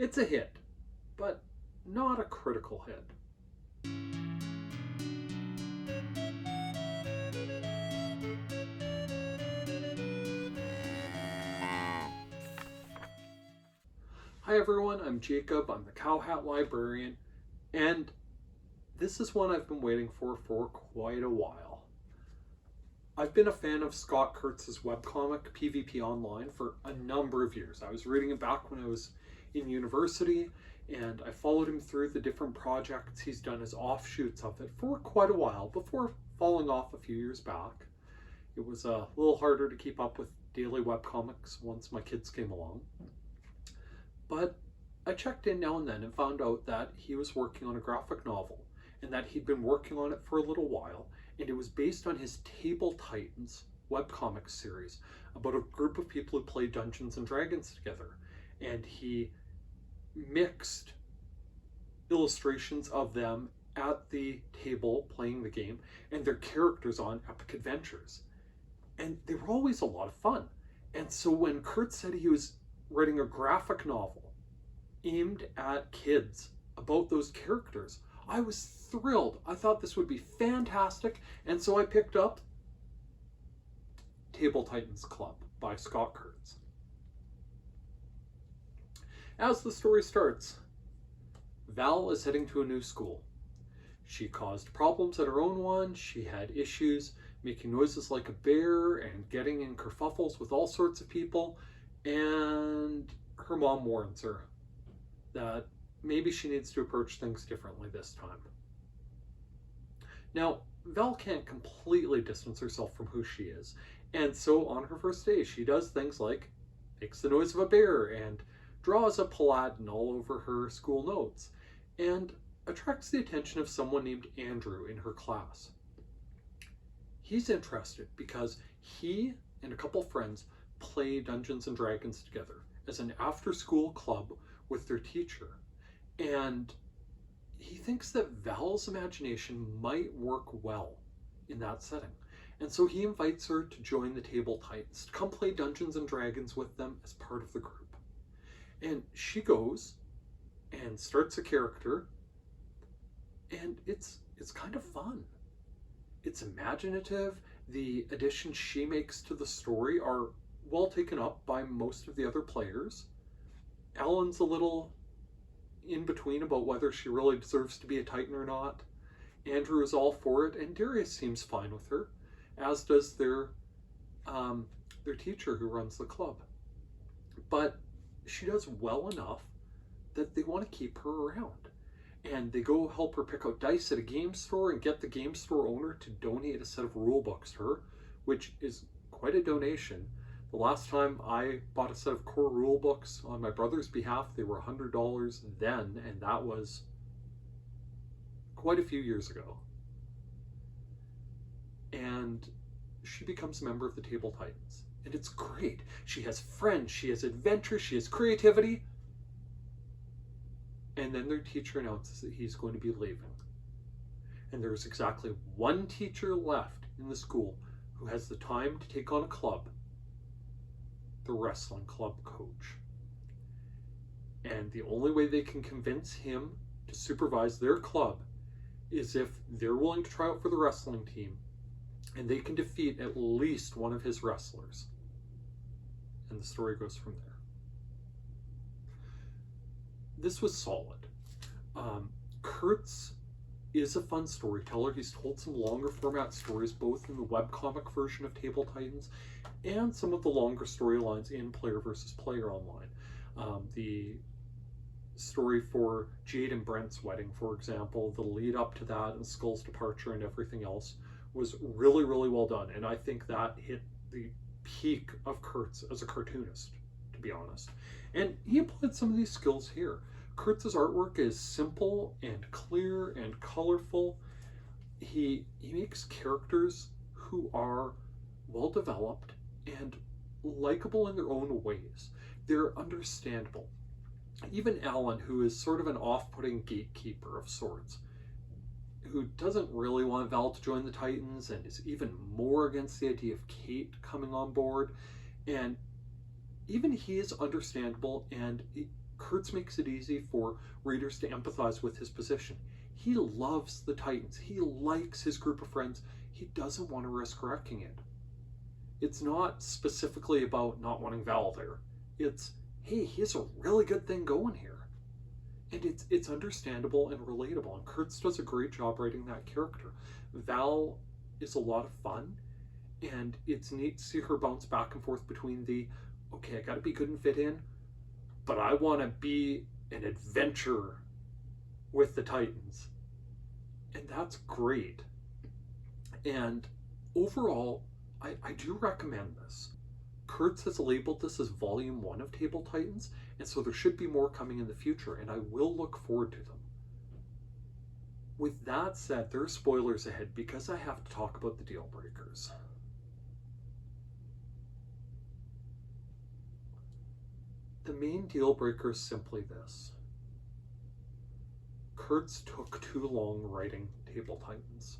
It's a hit, but not a critical hit. Hi everyone, I'm Jacob, I'm the CowHatLibrarian, and this is one I've been waiting for quite a while. I've been a fan of Scott Kurtz's webcomic, PvP Online, for a number of years. I was reading it back when I was in university, and I followed him through the different projects he's done as offshoots of it for quite a while before falling off a few years back. It was a little harder to keep up with daily webcomics once my kids came along. But I checked in now and then and found out that he was working on a graphic novel and that he'd been working on it for a little while, and it was based on his Table Titans webcomic series about a group of people who play Dungeons and Dragons together. And he mixed illustrations of them at the table playing the game and their characters on epic adventures. And they were always a lot of fun. And so when Kurtz said he was writing a graphic novel aimed at kids about those characters, I was thrilled. I thought this would be fantastic, and so I picked up Table Titans Club by Scott Kurtz. As the story starts, Val is heading to a new school. She caused problems at her own one. She had issues making noises like a bear and getting in kerfuffles with all sorts of people, and her mom warns her that maybe she needs to approach things differently this time. Now, Val can't completely distance herself from who she is, and so on her first day she does things like makes the noise of a bear and draws a Paladin all over her school notes, and attracts the attention of someone named Andrew in her class. He's interested because he and a couple friends play Dungeons and Dragons together as an after-school club with their teacher, and he thinks that Val's imagination might work well in that setting, and so he invites her to join the Table Titans, to come play Dungeons and Dragons with them as part of the group. And she goes and starts a character, and it's kind of fun. It's imaginative. The additions she makes to the story are well taken up by most of the other players. Ellen's a little in between about whether she really deserves to be a Titan or not. Andrew is all for it, and Darius seems fine with her, as does their teacher who runs the club. But she does well enough that they want to keep her around. And they go help her pick out dice at a game store and get the game store owner to donate a set of rule books to her, which is quite a donation. The last time I bought a set of core rule books on my brother's behalf, they were $100 then, and that was quite a few years ago. And she becomes a member of the Table Titans. And it's great. She has friends, she has adventure, she has creativity. And then their teacher announces that he's going to be leaving. And there's exactly one teacher left in the school who has the time to take on a club, the wrestling club coach. And the only way they can convince him to supervise their club is if they're willing to try out for the wrestling team and they can defeat at least one of his wrestlers. And the story goes from there. This was solid. Kurtz is a fun storyteller. He's told some longer format stories, both in the webcomic version of Table Titans and some of the longer storylines in Player versus Player Online. The story for Jade and Brent's wedding, for example, the lead up to that and Skull's departure and everything else was really, really well done. And I think that hit the peak of Kurtz as a cartoonist, to be honest. And he applied some of these skills here. Kurtz's artwork is simple and clear and colorful. He makes characters who are well developed and likable in their own ways. They're understandable. Even Alan, who is sort of an off-putting gatekeeper of sorts, who doesn't really want Val to join the Titans and is even more against the idea of Kate coming on board, and even he is understandable, and Kurtz makes it easy for readers to empathize with his position. He loves the Titans. He likes his group of friends. He doesn't want to risk wrecking it. It's not specifically about not wanting Val there. It's, hey, he has a really good thing going here. And it's understandable and relatable. And Kurtz does a great job writing that character. Val is a lot of fun. And it's neat to see her bounce back and forth between the, okay, I gotta be good and fit in, but I want to be an adventurer with the Titans. And that's great. And overall, I do recommend this. Kurtz has labeled this as Volume 1 of Table Titans, and so there should be more coming in the future, and I will look forward to them. With that said, there are spoilers ahead because I have to talk about the deal breakers. The main deal breaker is simply this. Kurtz took too long writing Table Titans.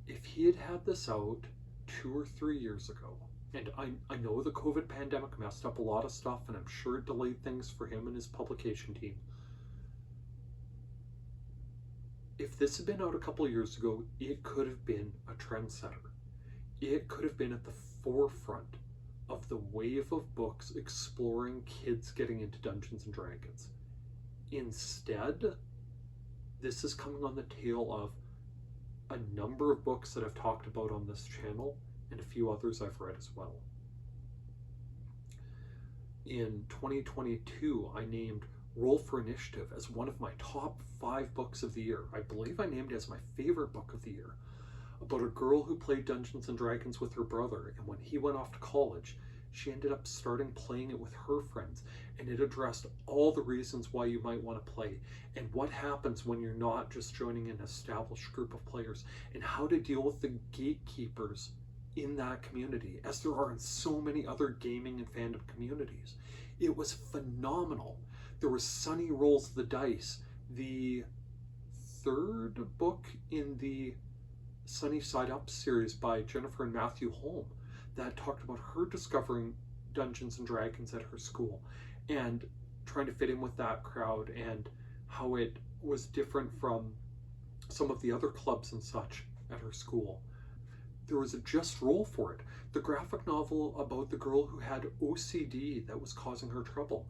If he had had this out 2 or 3 years ago, and I know the COVID pandemic messed up a lot of stuff, and I'm sure it delayed things for him and his publication team. If this had been out a couple of years ago, it could have been a trendsetter. It could have been at the forefront of the wave of books exploring kids getting into Dungeons and Dragons. Instead, this is coming on the tail of a number of books that I've talked about on this channel and a few others I've read as well. In 2022, I named Roll for Initiative as one of my top 5 books of the year. I believe I named it as my favorite book of the year, about a girl who played Dungeons and Dragons with her brother, and when he went off to college, she ended up starting playing it with her friends, and it addressed all the reasons why you might want to play, and what happens when you're not just joining an established group of players, and how to deal with the gatekeepers in that community, as there are in so many other gaming and fandom communities. It was phenomenal. There was Sunny Rolls the Dice, the 3rd book in the Sunny Side Up series by Jennifer and Matthew Holm, that talked about her discovering Dungeons and Dragons at her school and trying to fit in with that crowd, and how it was different from some of the other clubs and such at her school. There was a Just Roll for It, the graphic novel about the girl who had OCD that was causing her trouble,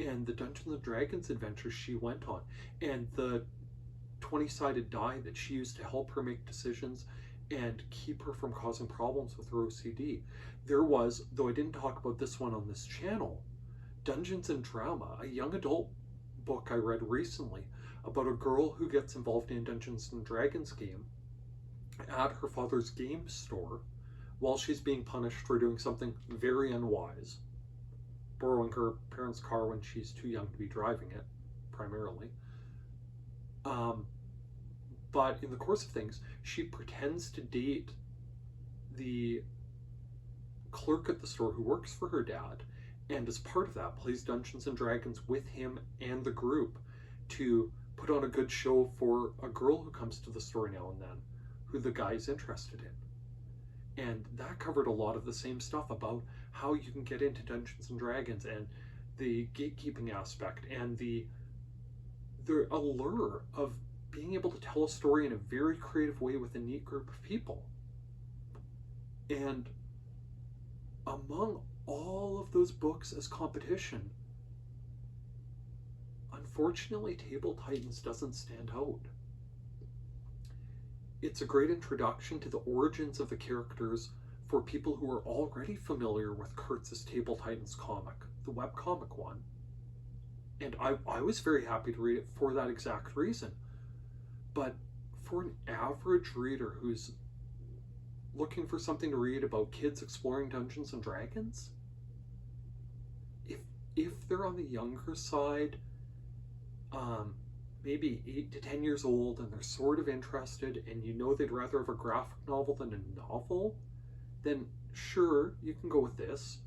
and the Dungeons and Dragons adventures she went on, and the 20-sided die that she used to help her make decisions and keep her from causing problems with her OCD. There was, though I didn't talk about this one on this channel, Dungeons and Drama, a young adult book I read recently about a girl who gets involved in a Dungeons and Dragons game at her father's game store while she's being punished for doing something very unwise, borrowing her parents' car when she's too young to be driving it, primarily. But in the course of things, she pretends to date the clerk at the store who works for her dad, and as part of that plays Dungeons and Dragons with him and the group to put on a good show for a girl who comes to the store now and then, who the guy's interested in. And that covered a lot of the same stuff about how you can get into Dungeons and Dragons, and the gatekeeping aspect, and the allure of being able to tell a story in a very creative way with a neat group of people. And among all of those books as competition, unfortunately, Table Titans doesn't stand out. It's a great introduction to the origins of the characters for people who are already familiar with Kurtz's Table Titans comic, the webcomic one. And I was very happy to read it for that exact reason. But for an average reader who's looking for something to read about kids exploring Dungeons and Dragons, if they're on the younger side, maybe 8 to 10 years old, and they're sort of interested, and you know they'd rather have a graphic novel than a novel, then sure, you can go with this.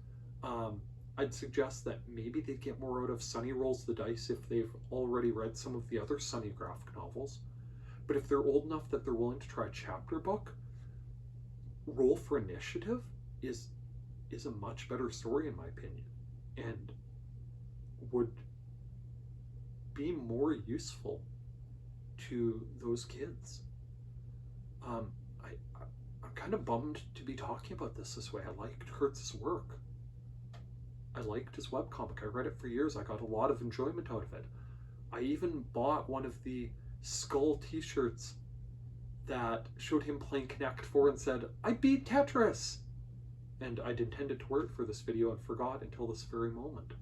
I'd suggest that maybe they'd get more out of Sunny Rolls the Dice if they've already read some of the other Sunny graphic novels. But if they're old enough that they're willing to try a chapter book, Roll for Initiative is a much better story in my opinion. And would be more useful to those kids. I'm kind of bummed to be talking about this way. I liked Kurtz's work. I liked his webcomic. I read it for years. I got a lot of enjoyment out of it. I even bought one of the skull t-shirts that showed him playing Connect 4 and said, "I beat Tetris!" And I'd intended to wear it for this video and forgot until this very moment.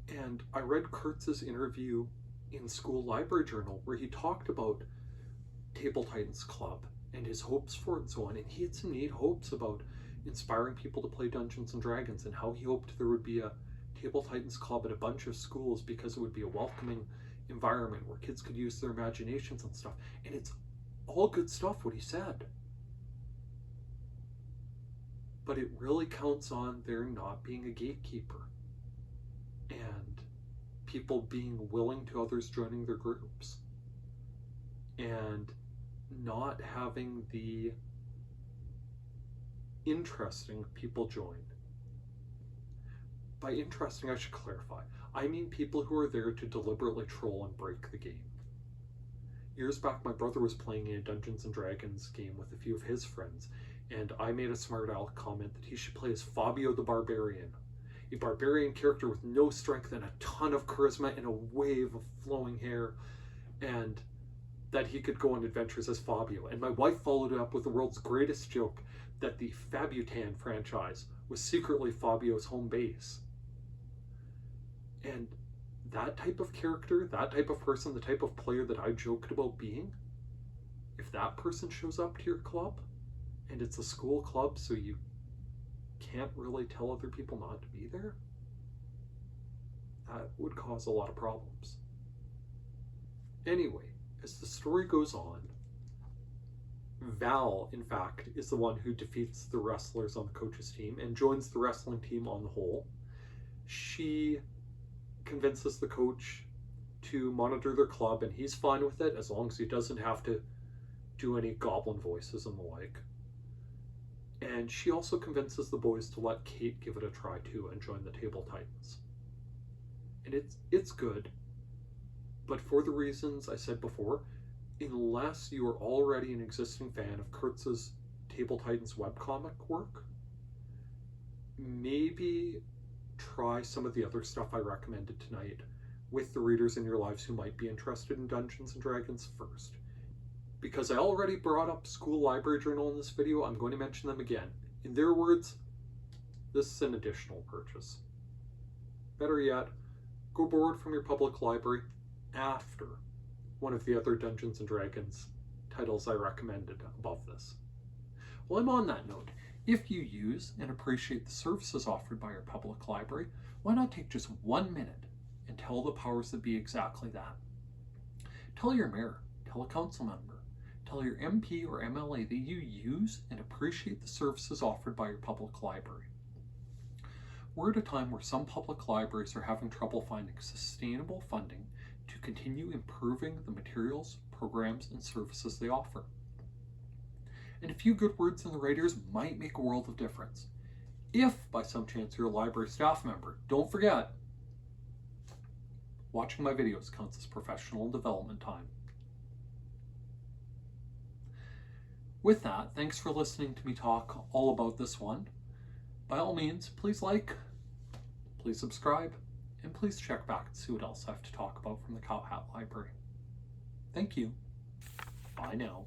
And I read Kurtz's interview in School Library Journal where he talked about Table Titans Club and his hopes for it and so on. And he had some neat hopes about inspiring people to play Dungeons and Dragons and how he hoped there would be a Table Titans Club at a bunch of schools because it would be a welcoming environment where kids could use their imaginations and stuff. And it's all good stuff what he said. But it really counts on there not being a gatekeeper and people being willing to others joining their groups and not having the interesting people join. By interesting, I should clarify. I mean people who are there to deliberately troll and break the game. Years back, my brother was playing a Dungeons and Dragons game with a few of his friends, and I made a smart aleck comment that he should play as Fabio the Barbarian, a barbarian character with no strength and a ton of charisma and a wave of flowing hair, and that he could go on adventures as Fabio. And my wife followed it up with the world's greatest joke that the Fabutan franchise was secretly Fabio's home base. And that type of character, that type of person, the type of player that I joked about being, if that person shows up to your club, and it's a school club so you can't really tell other people not to be there, that would cause a lot of problems. Anyway, as the story goes on, Val, in fact, is the one who defeats the wrestlers on the coach's team and joins the wrestling team on the whole. She convinces the coach to monitor their club, and he's fine with it as long as he doesn't have to do any goblin voices and the like. And she also convinces the boys to let Kate give it a try too and join the Table Titans. And it's good, but for the reasons I said before, unless you are already an existing fan of Kurtz's Table Titans webcomic work, maybe try some of the other stuff I recommended tonight with the readers in your lives who might be interested in Dungeons and Dragons first. Because I already brought up School Library Journal in this video, I'm going to mention them again. In their words, this is an additional purchase. Better yet, go borrow it from your public library after one of the other Dungeons and Dragons titles I recommended above this. Well, I'm on that note. If you use and appreciate the services offered by your public library, why not take just 1 minute and tell the powers that be exactly that? Tell your mayor, tell a council member, tell your MP or MLA that you use and appreciate the services offered by your public library. We're at a time where some public libraries are having trouble finding sustainable funding to continue improving the materials, programs, and services they offer. And a few good words in the right ears might make a world of difference. If, by some chance, you're a library staff member, don't forget, watching my videos counts as professional development time. With that, thanks for listening to me talk all about this one. By all means, please like, please subscribe, and please check back and see what else I have to talk about from the CowHat Library. Thank you. Bye now.